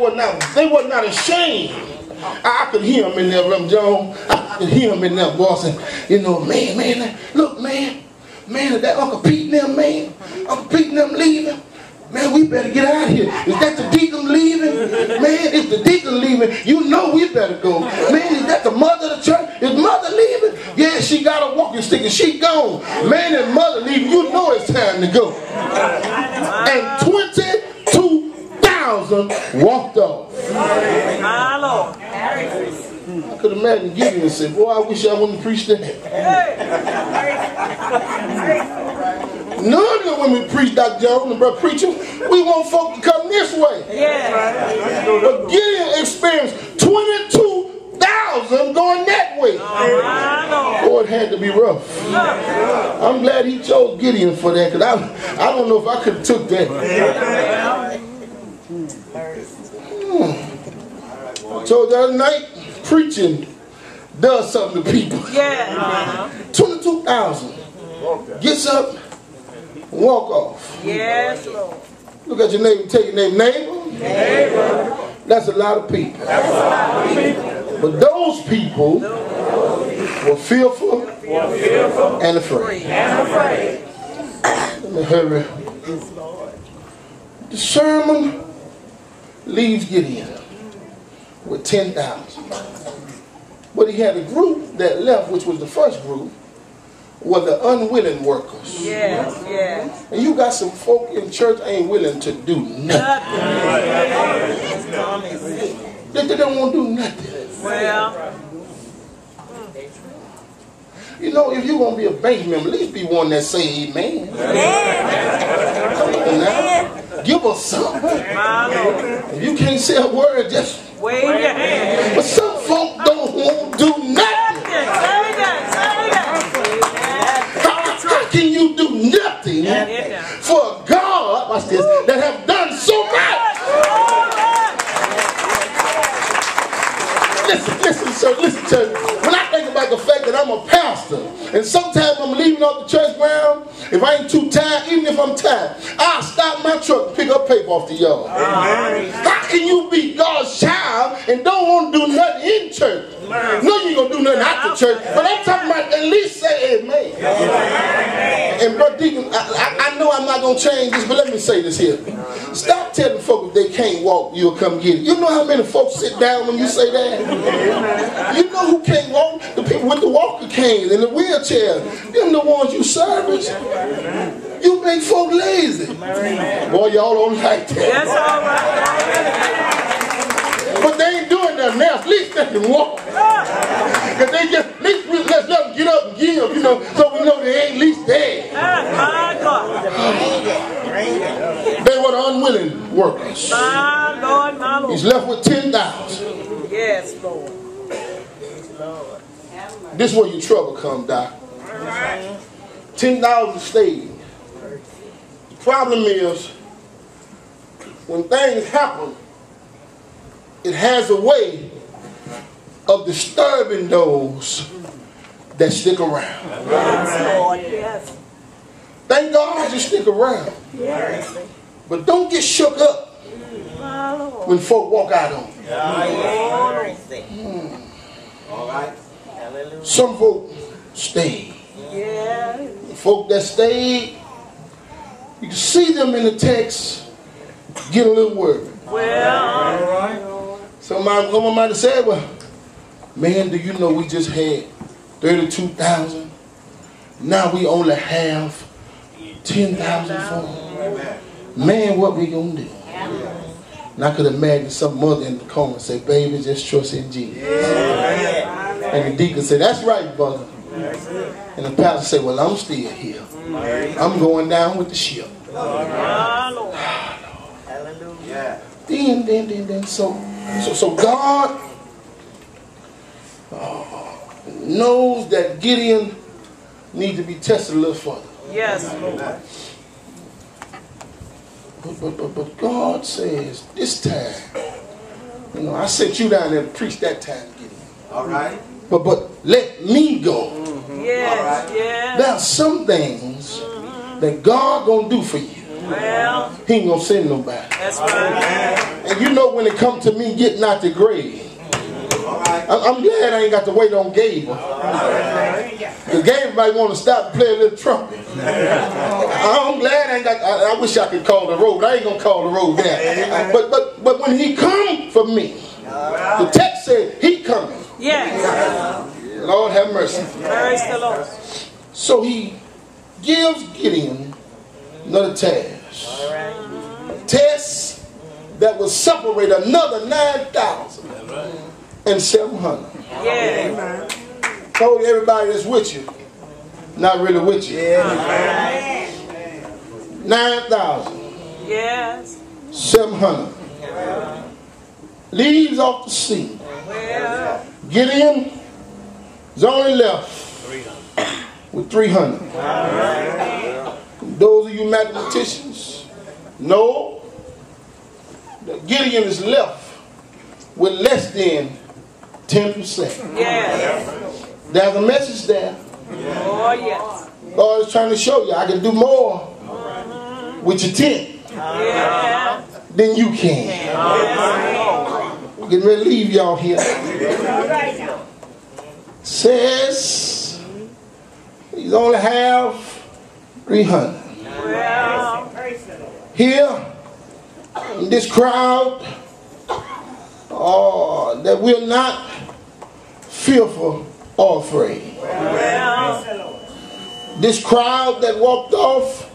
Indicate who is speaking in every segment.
Speaker 1: were not ashamed. I could hear him in there, Brother Jones. I could hear him in there, boy, saying, you know, man, look, man, that Uncle Pete and them, man, Uncle Pete and them leaving. Man, we better get out of here. Is that the deacon leaving? Man, if the deacon leaving, you know we better go. Man, is that the mother of the church? Is mother leaving? Yeah, she got a walking stick and she gone. Man, if mother leaving, you know it's time to go. And 22,000 walked off. My Lord. I could imagine Gideon and say, boy, I wish I wouldn't preach that. None of them when we preach, Dr. Jones and brother preacher, we want folk to come this way. Yeah. But Gideon experienced 22,000 going that way. Boy, it had to be rough. I'm glad he chose Gideon for that, because I don't know if I could have took that. I told the other night, preaching does something to people. Yeah. 22,000 gets up and walk off. Yes, Lord. Look at your neighbor, tell your neighbor, neighbor. That's a lot of people. That's a lot of people. But those people were fearful and afraid. Let me hurry. The sermon leaves Gideon with 10,000. But he had a group that left, which was the first group, were the unwilling workers. Yes, yes. And you got some folk in church ain't willing to do nothing. They don't want to do nothing. Well, you know, if you're going to be a bank member, at least be one that say amen. Amen. Give us something. If you can't say a word, just wave your hand. But some folk don't want to do nothing. How can you do nothing for God, watch this, that have done so much? Listen, sir, listen, church. When I think about the fact that I'm a pastor, and sometimes I'm leaving off the church ground, if I ain't too tired, even if I'm tired, I'll stop my truck and pick up paper off the yard. How can you be God's child and don't want to do nothing in church? No, you ain't going to do nothing after church, but I'm talking about at least say amen. And Brother Deacon, I know I'm not going to change this, but let me say this here. Stop telling folks if they can't walk, you'll come get it. You know how many folks sit down when you say that? You know who can't walk? The people with the walker canes and the wheelchairs. Them the ones you service. You make folk lazy. Boy, y'all don't like that. That's all right. But they ain't doing nothing now. At least they can walk. Because they just, at least let's let them get up and give, you know, so we know they ain't at least dead. They were the unwilling workers. My Lord, my Lord. He's left with 10,000. Yes, Lord. This is where your trouble comes, Doc. 10,000 stayed. The problem is, when things happen, it has a way of disturbing those that stick around. Yes, Lord, yes. Thank God you stick around. Yes. But don't get shook up when folk walk out on you. All right. Some folk stayed. Yeah. The folk that stayed, you can see them in the text get a little worried. Well, someone might have said, well, man, do you know we just had 32,000? Now we only have 10,000 for them. Man, what we gonna do? And I could imagine some mother in the corner say, baby, just trust in Jesus. And the deacon said, that's right, brother. And the pastor said, well, I'm still here. I'm going down with the ship. Hallelujah. Then, so God knows that Gideon needs to be tested a little further. Yes. But God says, this time, you know, I sent you down there to preach that time, Gideon. All right. But let me go. Yes, right. Yes. There are some things that God gonna do for you. Well, He ain't gonna send nobody. That's right. And you know know when it comes to me getting out the grave, I'm glad I ain't got to wait on Gabriel. Because Gabriel might want to stop and play a little trumpet. I'm glad I ain't got, I wish I could call the road, but I ain't going to call the road down. But when he come for me, the text said he coming.
Speaker 2: Yes.
Speaker 1: Lord have mercy.
Speaker 2: Praise the Lord.
Speaker 1: So he gives Gideon another task. Test that will separate another 9,700.
Speaker 2: Yeah.
Speaker 1: Told everybody that's with you, not really with you. 9,700.
Speaker 2: Yes.
Speaker 1: Leaves off the scene.
Speaker 2: Well.
Speaker 1: Gideon is only left with 300. Those of you mathematicians know that Gideon is left with less than 10%.
Speaker 2: Yes.
Speaker 1: There's a message there.
Speaker 2: Oh, yes.
Speaker 1: God is trying to show you I can do more with your 10 than you can. We're getting ready to leave y'all here. Says he's only have 300.
Speaker 2: Well.
Speaker 1: Here in this crowd that we're not fearful or afraid.
Speaker 2: Well.
Speaker 1: This crowd that walked off,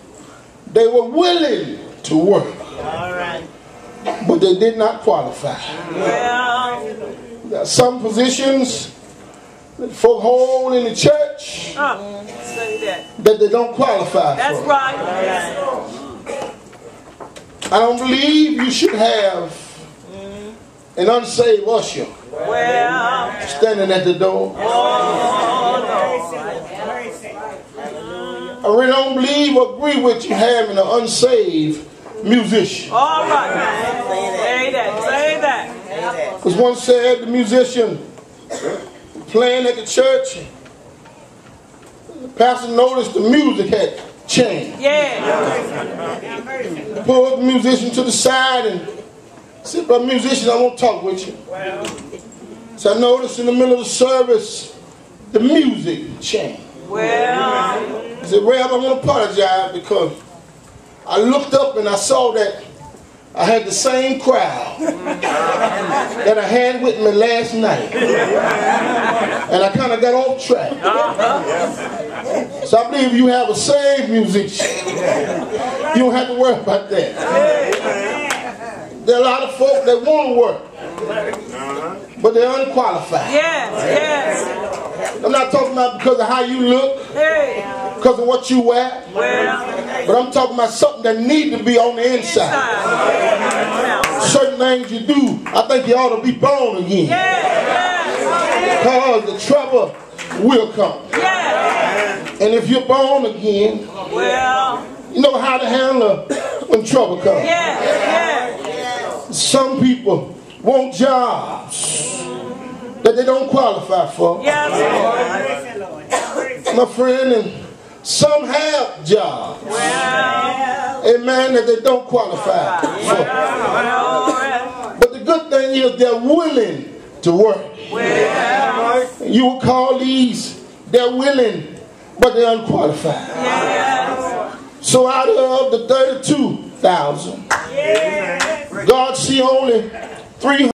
Speaker 1: they were willing to work. But they did not qualify.
Speaker 2: Well.
Speaker 1: There are some positions that folk hold in the church
Speaker 2: Say that.
Speaker 1: that they don't qualify
Speaker 2: That's
Speaker 1: for.
Speaker 2: right.
Speaker 1: I don't believe you should have an unsaved usher
Speaker 2: Well.
Speaker 1: standing at the door.
Speaker 2: Oh,
Speaker 1: I really don't believe or agree with you having an unsaved musician.
Speaker 2: no. All right. Say that. Say that.
Speaker 1: Because one said the musician playing at the church, the pastor noticed the music had changed.
Speaker 2: Yeah.
Speaker 1: Pulled the musician to the side and said, "Brother musician, I want to talk with you." So I noticed in the middle of the service, the music changed.
Speaker 2: Well.
Speaker 1: I said, "Reb, I want to apologize because I looked up and I saw that I had the same crowd that I had with me last night. And I kind of got off track. So I believe you have a saved musician. You don't have to worry about that. There are a lot of folk that want to work, but they're unqualified.
Speaker 2: Yes. Yes.
Speaker 1: I'm not talking about because of how you look,
Speaker 2: Hey.
Speaker 1: because of what you wear,
Speaker 2: Well.
Speaker 1: but I'm talking about something that needs to be on the inside. Certain things you do, I think you ought to be born again. Because the trouble will come. And if you're born again,
Speaker 2: Well.
Speaker 1: you know how to handle when trouble comes. Some people want jobs that they don't qualify for. My friend, and some have jobs, amen, that they don't qualify for. But the good thing is they're willing to work. You will call these, they're willing, but they're unqualified. So out of the 32,000, God see only 300.